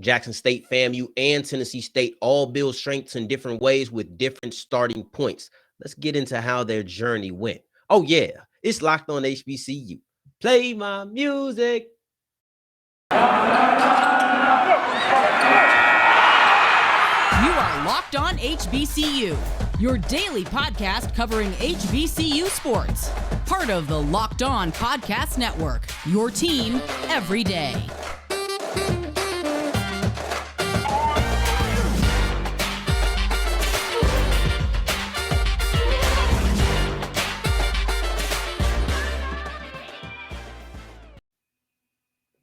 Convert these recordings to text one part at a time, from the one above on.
Jackson State, FAMU, and Tennessee State all build strengths in different ways with different starting points. Let's get into how their journey went. Oh, yeah, it's Locked On HBCU. Play my music. You are Locked On HBCU, your daily podcast covering HBCU sports. Part of the Locked On Podcast Network, your team every day.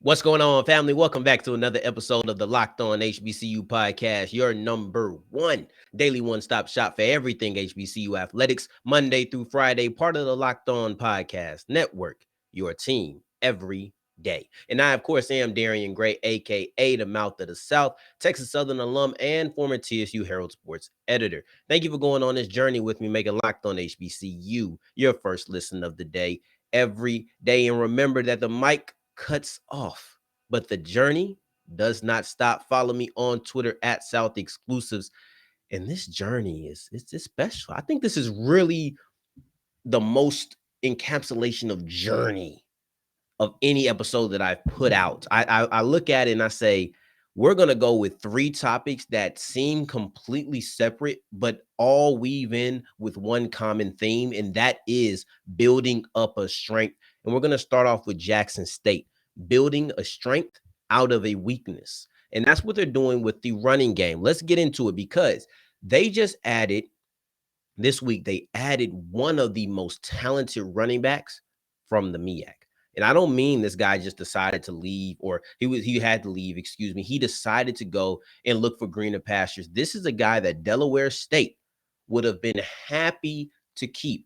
What's going on, family? Welcome back to another episode of the Locked On HBCU podcast, your number one daily one-stop shop for everything HBCU athletics, Monday through Friday, part of the Locked On Podcast Network, your team every day. And I, of course, am Darian Gray, a.k.a. the Mouth of the South, Texas Southern alum and former TSU Herald Sports editor. Thank you for going on this journey with me, making Locked On HBCU your first listen of the day every day. And remember that the mic cuts off, but the journey does not stop. Follow me on Twitter at South Exclusives. And this journey is special. I think this is really the most encapsulation of journey of any episode that I've put out. I look at it and I say, we're going to go with three topics that seem completely separate, but all weave in with one common theme, and that is building up a strength. And we're going to start off with Jackson State, building a strength out of a weakness. And that's what they're doing with the running game. Let's get into it because they just added this week, they added one of the most talented running backs from the MEAC. And I don't mean this guy just decided to leave or he had to leave, excuse me. He decided to go and look for greener pastures. This is a guy that Delaware State would have been happy to keep.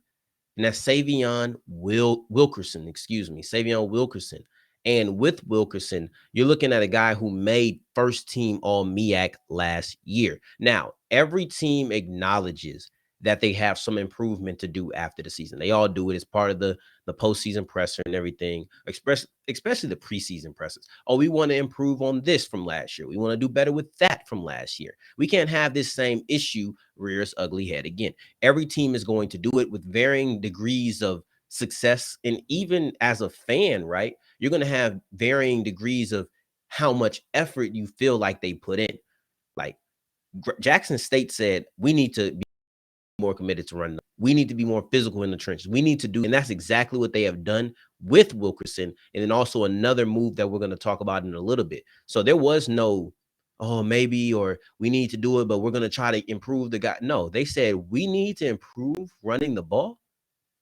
And that's Sy'veon Wilkerson, Sy'veon Wilkerson. And with Wilkerson, you're looking at a guy who made first team All MEAC last year. Now, every team acknowledges that they have some improvement to do after the season. They all do it as part of the postseason presser and everything, especially the preseason pressers. Oh, we want to improve on this from last year. We want to do better with that from last year. We can't have this same issue rear its ugly head again. Every team is going to do it with varying degrees of success. And even as a fan, right, you're going to have varying degrees of how much effort you feel like they put in. Like Jackson State said, we need to be more committed to running. We need to be more physical in the trenches. We need to do, and that's exactly what they have done with Wilkerson. And then also another move that we're going to talk about in a little bit. So there was no, oh, maybe, or we need to do it, but we're going to try to improve the guy. No, they said we need to improve running the ball.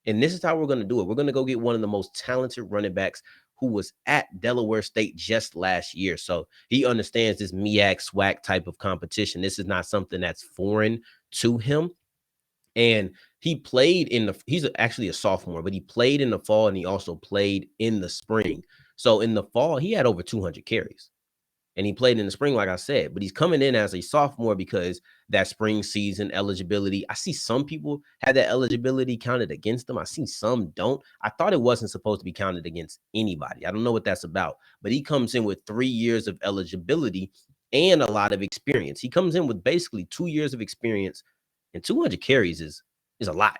And this is how we're going to do it. We're going to go get one of the most talented running backs who was at Delaware State just last year. So he understands this MEAC SWAC type of competition. This is not something that's foreign to him. And he played he's actually a sophomore, but he played in the fall and he also played in the spring. So in the fall, he had over 200 carries. And he played in the spring, like I said, but he's coming in as a sophomore because that spring season eligibility. I see some people have that eligibility counted against them. I see some don't. I thought it wasn't supposed to be counted against anybody. I don't know what that's about, but he comes in with 3 years of eligibility and a lot of experience. He comes in with basically 2 years of experience, and 200 carries is a lot.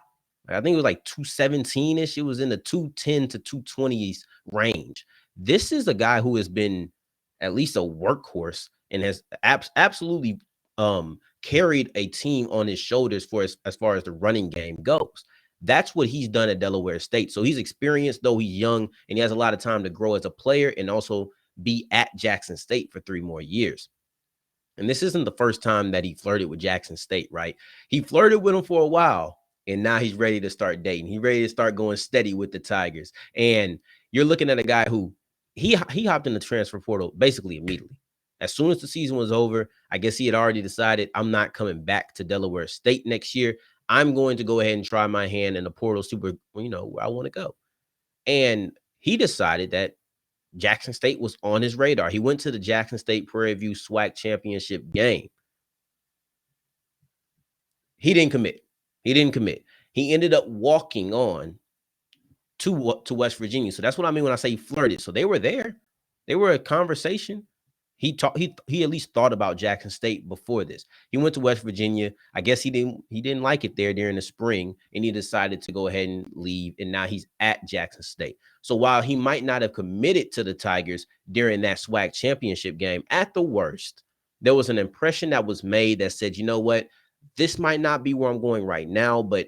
I think it was like 217-ish. It was in the 210 to 220s range. This is a guy who has been at least a workhorse and has absolutely carried a team on his shoulders for as far as the running game goes. That's what he's done at Delaware State. So he's experienced, though he's young, and he has a lot of time to grow as a player and also be at Jackson State for 3 more years. And this isn't the first time that he flirted with Jackson State, right? He flirted with him for a while, and now he's ready to start dating. He's ready to start going steady with the Tigers. And you're looking at a guy who he hopped in the transfer portal basically immediately. As soon as the season was over, I guess he had already decided, I'm not coming back to Delaware State next year. I'm going to go ahead and try my hand in the portal, where I want to go. And he decided that Jackson State was on his radar. He went to the Jackson State Prairie View SWAC championship game. He didn't commit. He ended up walking on to West Virginia. So that's what I mean when I say he flirted. So they were there. They were a conversation. He at least thought about Jackson State before this. He went to West Virginia. I guess he didn't like it there during the spring, and he decided to go ahead and leave. And now he's at Jackson State. So while he might not have committed to the Tigers during that SWAC championship game, at the worst, there was an impression that was made that said, you know what, this might not be where I'm going right now, but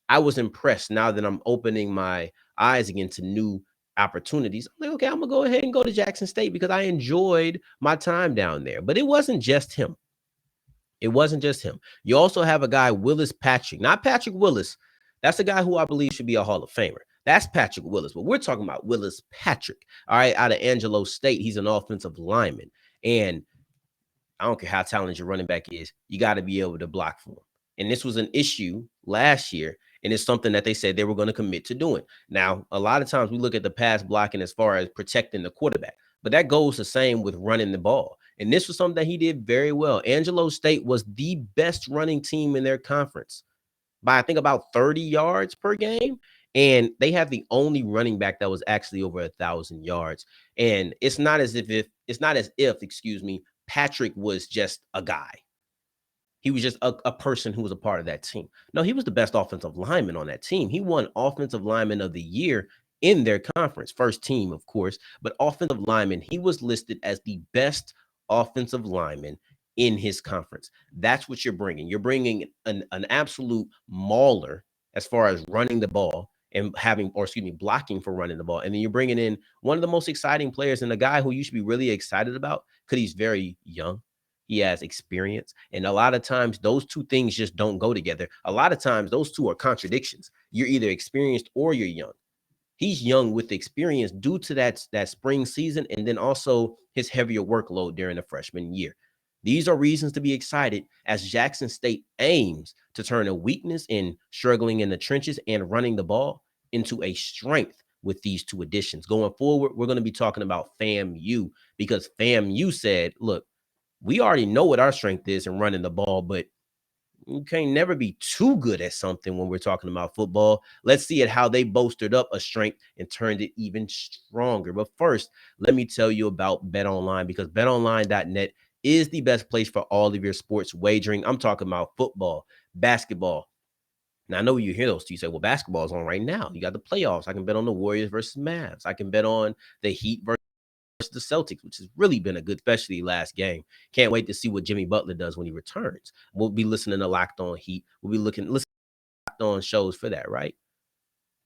I was impressed now that I'm opening my eyes again to new opportunities. I'm like, okay, I'm gonna go ahead and go to Jackson State because I enjoyed my time down there. But it wasn't just him. It wasn't just him. You also have a guy, Willis Patrick, not Patrick Willis. That's a guy who I believe should be a Hall of Famer. That's Patrick Willis, but we're talking about Willis Patrick, all right, out of Angelo State. He's an offensive lineman. And I don't care how talented your running back is, you got to be able to block for him. And this was an issue last year, and it's something that they said they were going to commit to doing. Now, a lot of times we look at the pass blocking as far as protecting the quarterback, but that goes the same with running the ball. And this was something that he did very well. Angelo State was the best running team in their conference by, I think, about 30 yards per game. And they have the only running back that was actually over 1,000 yards. And it's not as if Patrick was just a guy. He was just a person who was a part of that team. No, he was the best offensive lineman on that team. He won Offensive Lineman of the Year in their conference. First team, of course, but offensive lineman, he was listed as the best offensive lineman in his conference. That's what you're bringing. You're bringing an absolute mauler as far as running the ball and blocking for running the ball. And then you're bringing in one of the most exciting players and a guy who you should be really excited about because he's very young. He has experience. And a lot of times those two things just don't go together. A lot of times those two are contradictions. You're either experienced or you're young. He's young with experience due to that spring season and then also his heavier workload during the freshman year. These are reasons to be excited as Jackson State aims to turn a weakness in struggling in the trenches and running the ball into a strength with these two additions. Going forward, we're going to be talking about FAMU because FAMU said, look, we already know what our strength is in running the ball, but you can't never be too good at something when we're talking about football. Let's see how they bolstered up a strength and turned it even stronger. But first, let me tell you about BetOnline because betonline.net is the best place for all of your sports wagering. I'm talking about football, basketball. Now, I know you hear those two. You say, well, basketball is on right now. You got the playoffs. I can bet on the Warriors versus Mavs. I can bet on the Heat versus the Celtics, which has really been a good, especially last game. Can't wait to see what Jimmy Butler does when he returns. We'll be listening to Locked On Heat. We'll be listening to Locked On shows for that, right?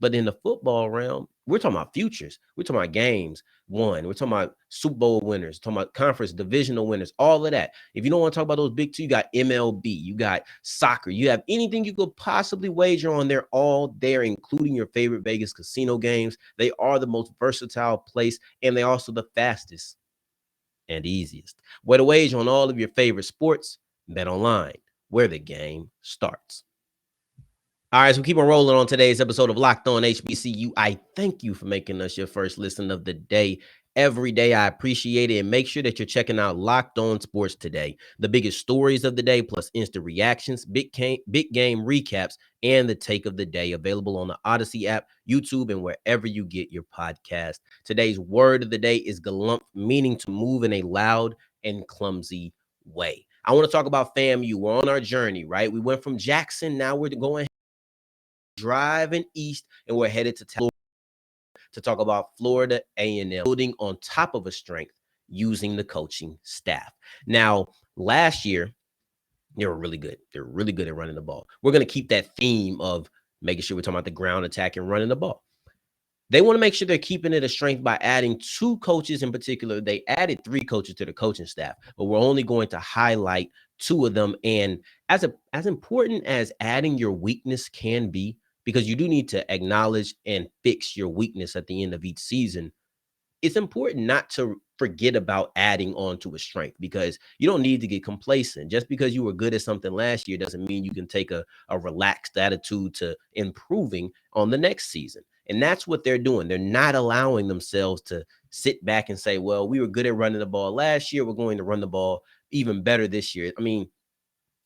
But in the football realm, we're talking about futures. We're talking about games won. We're talking about Super Bowl winners, talking about conference divisional winners, all of that. If you don't want to talk about those big two, you got MLB, you got soccer, you have anything you could possibly wager on, they're all there, including your favorite Vegas casino games. They are the most versatile place, and they're also the fastest and easiest way to wager on all of your favorite sports. Bet online, where the game starts. All right, so we keep on rolling on today's episode of Locked On HBCU. I thank you for making us your first listen of the day. Every day, I appreciate it. And make sure that you're checking out Locked On Sports today. The biggest stories of the day, plus instant reactions, big game recaps, and the take of the day. Available on the Odyssey app, YouTube, and wherever you get your podcast. Today's word of the day is galump, meaning to move in a loud and clumsy way. I want to talk about FAMU. We're on our journey, right? We went from Jackson. Now we're going driving east, and we're headed to talk about Florida A&M building on top of a strength using the coaching staff. Now, last year, they were really good. They're really good at running the ball. We're going to keep that theme of making sure we're talking about the ground attack and running the ball. They want to make sure they're keeping it a strength by adding two coaches in particular. They added 3 coaches to the coaching staff, but we're only going to highlight 2 of them. And as important as adding your weakness can be, because you do need to acknowledge and fix your weakness at the end of each season, it's important not to forget about adding on to a strength because you don't need to get complacent. Just because you were good at something last year doesn't mean you can take a relaxed attitude to improving on the next season. And that's what they're doing. They're not allowing themselves to sit back and say, well, we were good at running the ball last year. We're going to run the ball even better this year. I mean,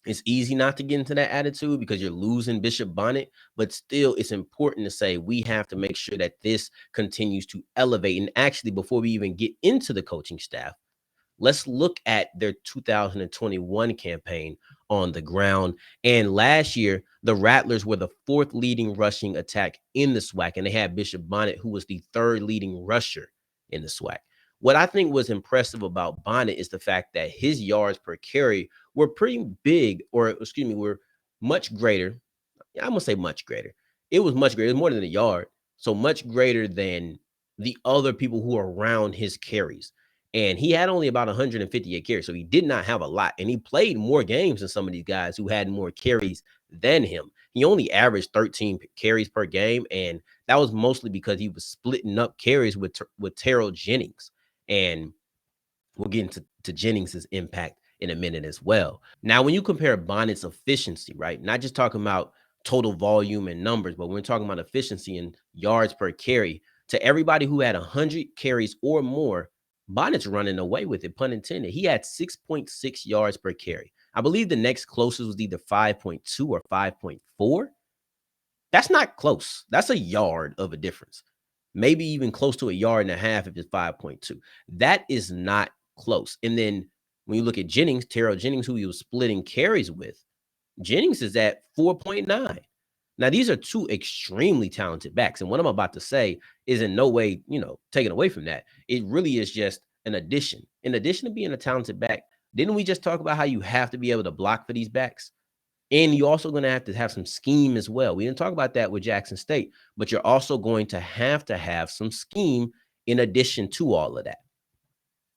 it's easy not to get into that attitude because you're losing Bishop Bonnet, but still it's important to say we have to make sure that this continues to elevate. And actually, before we even get into the coaching staff, let's look at their 2021 campaign on the ground. And last year, the Rattlers were the 4th leading rushing attack in the SWAC, and they had Bishop Bonnet, who was the 3rd leading rusher in the SWAC. What I think was impressive about Bonnet is the fact that his yards per carry were pretty big, or excuse me, were much greater. I'm gonna say much greater. It was much greater. It was more than a yard, so much greater than the other people who are around his carries. And he had only about 158 carries, so he did not have a lot. And he played more games than some of these guys who had more carries than him. He only averaged 13 carries per game, and that was mostly because he was splitting up carries with Terrell Jennings. And we'll get into Jennings's impact in a minute as well. Now, when you compare Bonnet's efficiency, right, not just talking about total volume and numbers, but we're talking about efficiency and yards per carry, to everybody who had 100 carries or more, Bonnet's running away with it, pun intended. He had 6.6 yards per carry. I believe the next closest was either 5.2 or 5.4. That's not close. That's a yard of a difference. Maybe even close to a yard and a half if it's 5.2. That is not close. And then when you look at Jennings, Terrell Jennings, who he was splitting carries with, Jennings is at 4.9. Now, these are two extremely talented backs. And what I'm about to say is in no way, taken away from that. It really is just an addition. In addition to being a talented back, didn't we just talk about how you have to be able to block for these backs? And you're also going to have some scheme as well. We didn't talk about that with Jackson State, but you're also going to have some scheme in addition to all of that.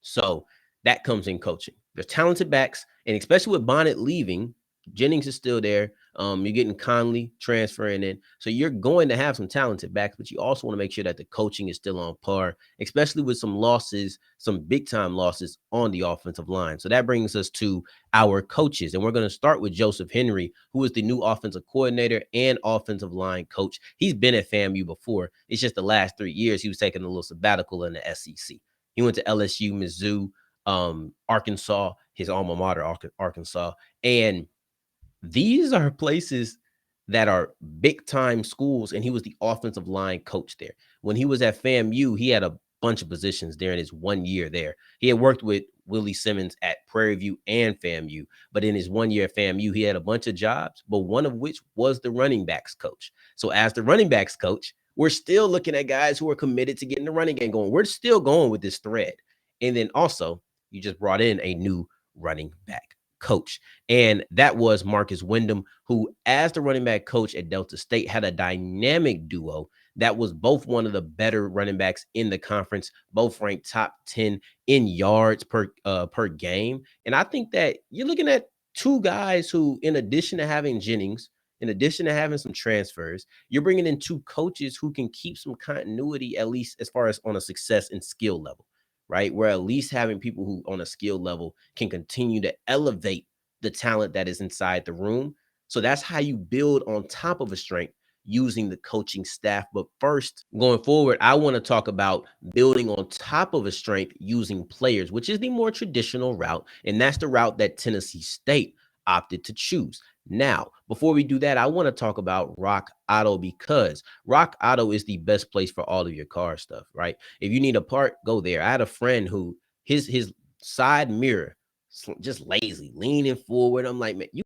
So that comes in coaching. There's talented backs, and especially with Bonnet leaving, Jennings is still there. You're getting Conley transferring in. So you're going to have some talented backs, but you also want to make sure that the coaching is still on par, especially with some losses, some big time losses on the offensive line. So that brings us to our coaches. And we're going to start with Joseph Henry, who is the new offensive coordinator and offensive line coach. He's been at FAMU before. It's just the last 3 years he was taking a little sabbatical in the SEC. He went to LSU, Mizzou, Arkansas, his alma mater, Arkansas. And these are places that are big time schools, and he was the offensive line coach there. When he was at FAMU, he had a bunch of positions there in his 1 year there. He had worked with Willie Simmons at Prairie View and FAMU, but in his 1 year at FAMU, he had a bunch of jobs, but one of which was the running backs coach. So as the running backs coach, we're still looking at guys who are committed to getting the running game going. We're still going with this thread. And then also, you just brought in a new running back coach, and that was Marcus Wyndham, who, as the running back coach at Delta State, had a dynamic duo that was both one of the better running backs in the conference, both ranked top 10 in yards per game. And I think that you're looking at two guys who, in addition to having Jennings, in addition to having some transfers, you're bringing in two coaches who can keep some continuity, at least as far as on a success and skill level. Right? We're at least having people who on a skill level can continue to elevate the talent that is inside the room. So that's how you build on top of a strength using the coaching staff. But first, going forward, I want to talk about building on top of a strength using players, which is the more traditional route. And that's the route that Tennessee State opted to choose. Now, before we do that, I want to talk about Rock Auto, because Rock Auto is the best place for all of your car stuff, right? If you need a part, go there. I had a friend who his side mirror just lazy, leaning forward. I'm like, man, you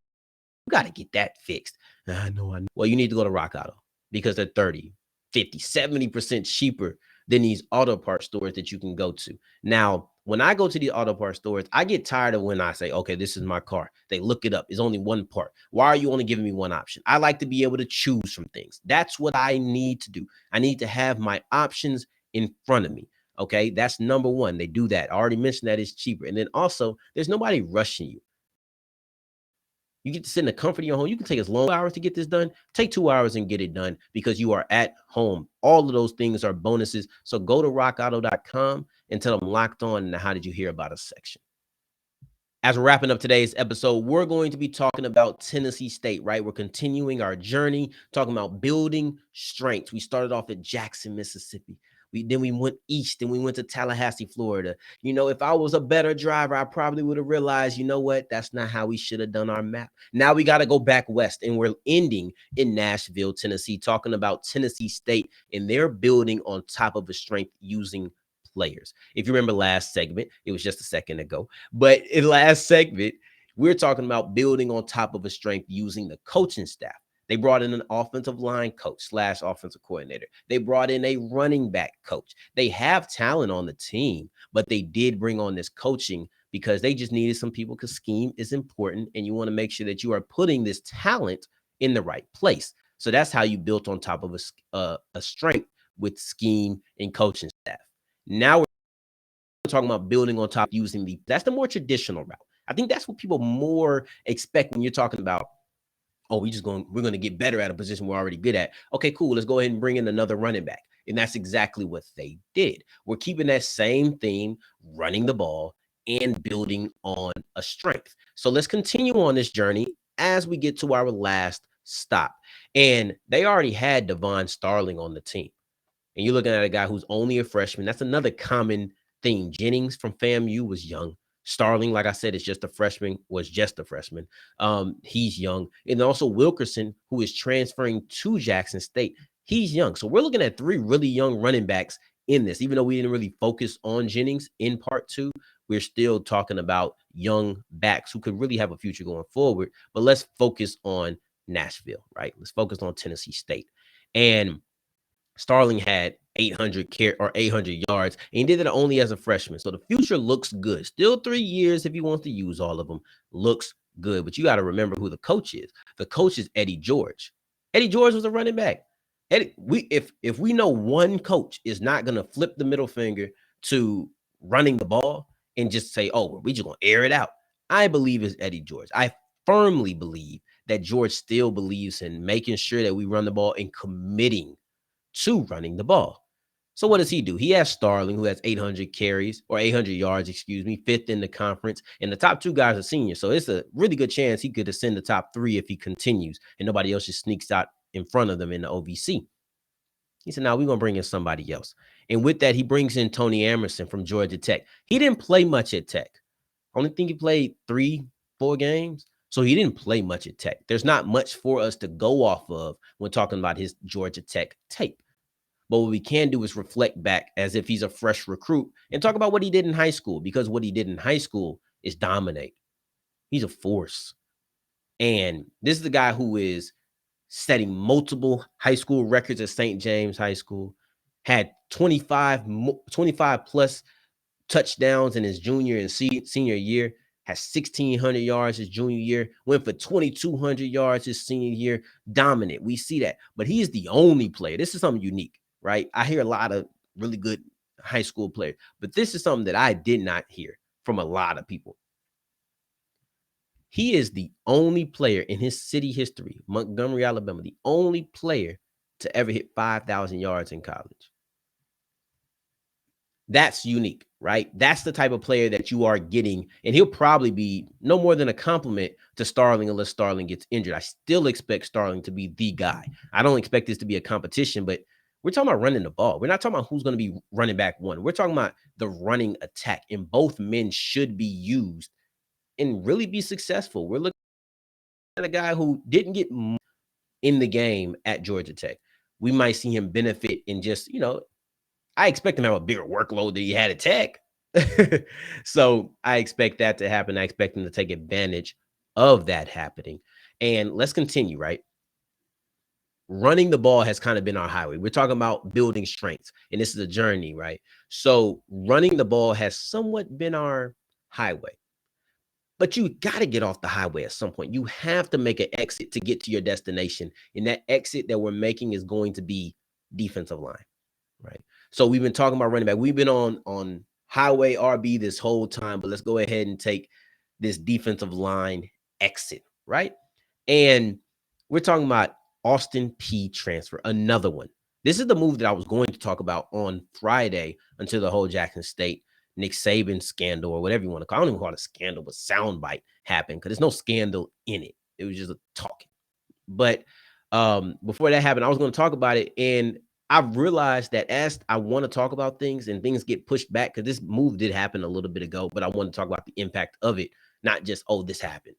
got to get that fixed. I know. Well, you need to go to Rock Auto because they're 30, 50, 70% cheaper than these auto parts stores that you can go to. Now, when I go to the auto parts stores, I get tired of when I say, okay, this is my car. They look it up. It's only one part. Why are you only giving me one option? I like to be able to choose from things. That's what I need to do. I need to have my options in front of me. Okay, that's number one. They do that. I already mentioned that it's cheaper. And then also, there's nobody rushing you. You get to sit in the comfort of your home. You can take as long hours to get this done. Take 2 hours and get it done because you are at home. All of those things are bonuses. So go to rockauto.com and tell them Locked On in the How Did You Hear About Us section. As we're wrapping up today's episode, we're going to be talking about Tennessee State, right? We're continuing our journey, talking about building strengths. We started off at Jackson, Mississippi. Then we went east and we went to Tallahassee, Florida. If I was a better driver, I probably would have realized, that's not how we should have done our map. Now we got to go back west, and we're ending in Nashville, Tennessee, talking about Tennessee State and their building on top of a strength using players. If you remember last segment, it was just a second ago, but in last segment, we're talking about building on top of a strength using the coaching staff. They brought in an offensive line coach / offensive coordinator. They brought in a running back coach. They have talent on the team, but they did bring on this coaching because they just needed some people, because scheme is important and you want to make sure that you are putting this talent in the right place. So that's how you built on top of a strength with scheme and coaching staff. Now we're talking about building on top using that's the more traditional route. I think that's what people more expect when you're talking about, oh, we're going to get better at a position we're already good at. Okay, cool. Let's go ahead and bring in another running back. And that's exactly what they did. We're keeping that same theme, running the ball and building on a strength. So let's continue on this journey as we get to our last stop. And they already had Devon Starling on the team. And you're looking at a guy who's only a freshman. That's another common theme. Jennings from FAMU was young. Starling, like I said, was just a freshman. He's young. And also Wilkerson, who is transferring to Jackson State. He's young. So we're looking at 3 really young running backs in this. Even though we didn't really focus on Jennings in part 2, we're still talking about young backs who could really have a future going forward. But let's focus on Nashville, right? Let's focus on Tennessee State. And Starling had 800 yards, and he did it only as a freshman. So the future looks good. Still 3 years if he wants to use all of them. Looks good. But you got to remember who the coach is. The coach is Eddie George. Eddie George was a running back. If we know one coach is not going to flip the middle finger to running the ball and just say, oh, we just going to air it out, I believe it's Eddie George. I firmly believe that George still believes in making sure that we run the ball and committing to running the ball. So what does he do? He has Starling, who has 800 yards, 5th in the conference, and the top 2 guys are seniors. So it's a really good chance he could ascend the top 3 if he continues and nobody else just sneaks out in front of them in the OVC. He said, now we're going to bring in somebody else. And with that, he brings in Tony Amerson from Georgia Tech. He didn't play much at Tech. I only think he played 3-4 games. So he didn't play much at Tech. There's not much for us to go off of when talking about his Georgia Tech tape. But what we can do is reflect back as if he's a fresh recruit and talk about what he did in high school, because what he did in high school is dominate. He's a force. And this is the guy who is setting multiple high school records at St. James High School, had 25 plus touchdowns in his junior and senior year, has 1,600 yards his junior year, went for 2,200 yards his senior year, dominant. We see that. But he is the only player. This is something unique, right? I hear a lot of really good high school players, but this is something that I did not hear from a lot of people. He is the only player in his city history, Montgomery, Alabama, the only player to ever hit 5,000 yards in college. That's unique, right? That's the type of player that you are getting, and he'll probably be no more than a compliment to Starling unless Starling gets injured. I still expect Starling to be the guy. I don't expect this to be a competition, but we're talking about running the ball. We're not talking about who's going to be running back 1. We're talking about the running attack, and both men should be used and really be successful. We're looking at a guy who didn't get in the game at Georgia Tech. We might see him benefit in just, I expect him to have a bigger workload than he had at Tech. So I expect that to happen. I expect him to take advantage of that happening. And let's continue, right? Running the ball has kind of been our highway. We're talking about building strengths, and this is a journey, right? So running the ball has somewhat been our highway. But you got to get off the highway at some point. You have to make an exit to get to your destination. And that exit that we're making is going to be defensive line, right? So we've been talking about running back. We've been on highway RB this whole time, but let's go ahead and take this defensive line exit, right? And we're talking about Austin Peay transfer, another one. This is the move that I was going to talk about on Friday until the whole Jackson State Nick Saban scandal or whatever you want to call it. I don't even call it a scandal, but soundbite happened because there's no scandal in it. It was just a talking. But before that happened, I was going to talk about it. And I've realized that as I want to talk about things and things get pushed back, because this move did happen a little bit ago, but I want to talk about the impact of it, not just, oh, this happened.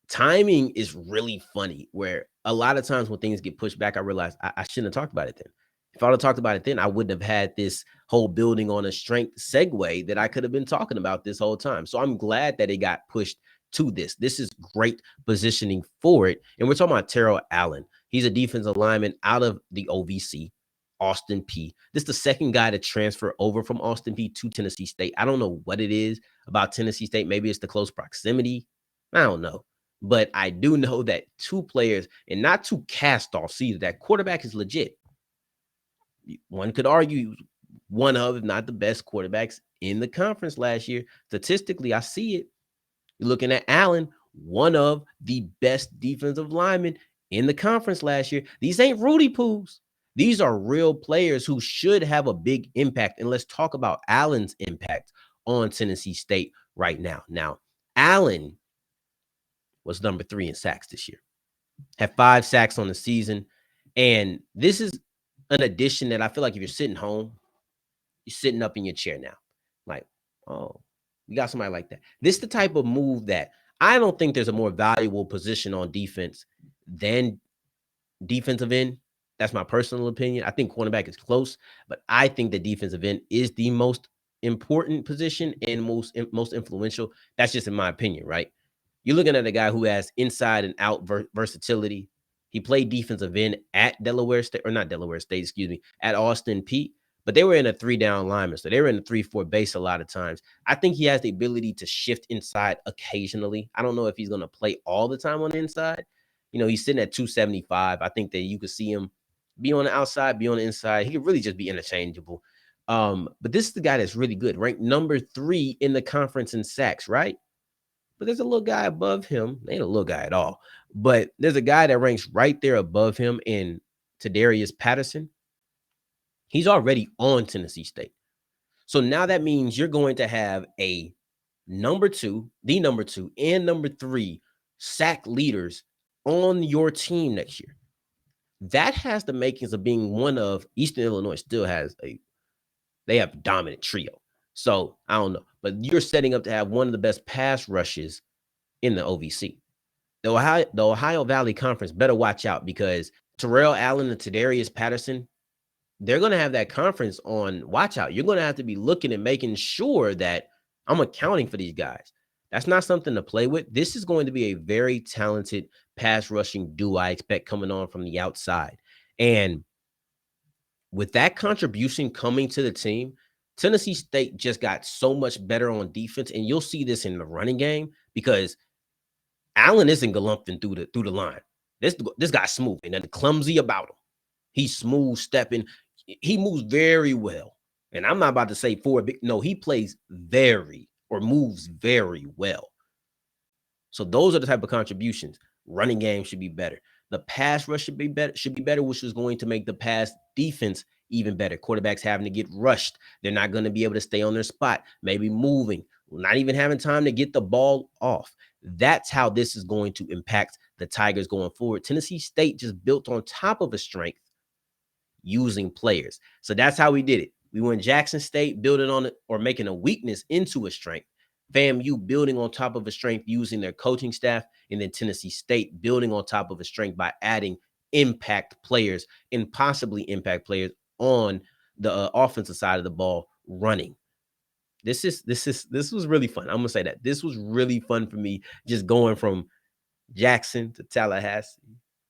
Timing is really funny, where a lot of times when things get pushed back, I realize I shouldn't have talked about it then. If I would have talked about it then, I wouldn't have had this whole building on a strength segue that I could have been talking about this whole time. So I'm glad that it got pushed to this. This is great positioning for it. And we're talking about Terrell Allen. He's a defensive lineman out of the OVC, Austin Peay. This is the second guy to transfer over from Austin Peay to Tennessee State. I don't know what it is about Tennessee State. Maybe it's the close proximity. I don't know. But I do know that two players, and not to cast off Caesar, that quarterback is legit. One could argue one of, if not the best quarterbacks in the conference last year. Statistically, I see it. You're looking at Allen, one of the best defensive linemen in the conference last year. These ain't Rudy Poos. These are real players who should have a big impact. And let's talk about Allen's impact on Tennessee State right now. Now, Allen was number 3 in sacks this year. Had 5 sacks on the season. And this is an addition that I feel like if you're sitting home, you're sitting up in your chair now. Like, oh, we got somebody like that. This is the type of move that I don't think there's a more valuable position on defense than defensive end. That's my personal opinion. I think cornerback is close, but I think the defensive end is the most important position and most influential. That's just in my opinion, right? You're looking at a guy who has inside and out versatility. He played defensive end at Delaware State, or not Delaware State, excuse me, at Austin Peay, but they were in a 3-down lineman. So they were in a 3-4 base a lot of times. I think he has the ability to shift inside occasionally. I don't know if he's going to play all the time on the inside. You know, he's sitting at 275. I think that you could see him be on the outside, be on the inside. He could really just be interchangeable. But this is the guy that's really good, ranked number 3 in the conference in sacks, right? But there's a little guy above him. Ain't a little guy at all. But there's a guy that ranks right there above him in Tadarius Patterson. He's already on Tennessee State. So now that means you're going to have a number 2, the number 2, and number 3 sack leaders on your team next year. That has the makings of being one of Eastern Illinois still has they have a dominant trio. So I don't know, but you're setting up to have one of the best pass rushes in the OVC. The Ohio Valley Conference better watch out because Terrell Allen and Tadarius Patterson, they're going to have that conference on watch out. You're going to have to be looking and making sure that I'm accounting for these guys. That's not something to play with. This is going to be a very talented pass rushing duo I expect coming on from the outside. And with that contribution coming to the team, Tennessee State just got so much better on defense, and you'll see this in the running game because Allen isn't galumphing through the line. This guy's smooth and nothing clumsy about him. He's smooth stepping. He moves very well. And I'm not about to say he plays moves very well. So those are the type of contributions. Running game should be better. The pass rush should be better, which is going to make the pass defense even better. Quarterbacks having to get rushed. They're not going to be able to stay on their spot, maybe moving, not even having time to get the ball off. That's how this is going to impact the Tigers going forward. Tennessee State just built on top of a strength using players. So that's how we did it. We went Jackson State building on it or making a weakness into a strength. FAMU building on top of a strength using their coaching staff, and then Tennessee State building on top of a strength by adding impact players and possibly impact players on the offensive side of the ball running. This was really fun. I'm gonna say that this was really fun for me, just going from Jackson to Tallahassee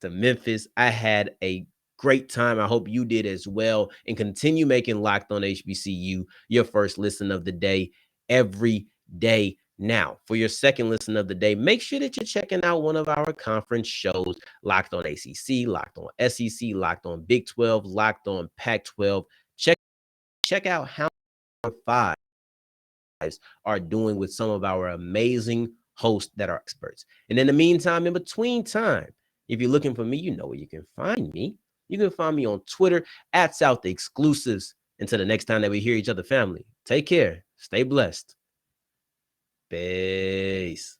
to Memphis. I had a great time. I hope you did as well, and continue making Locked On HBCU your first listen of the day every day. Now, for your second listen of the day, make sure that you're checking out one of our conference shows, Locked On ACC, Locked On SEC, Locked On Big 12, Locked On Pac-12. Check out how our fives are doing with some of our amazing hosts that are experts. And in the meantime, in between time, if you're looking for me, you know where you can find me. You can find me on Twitter at South Exclusives. Until the next time that we hear each other, family, take care. Stay blessed. Peace.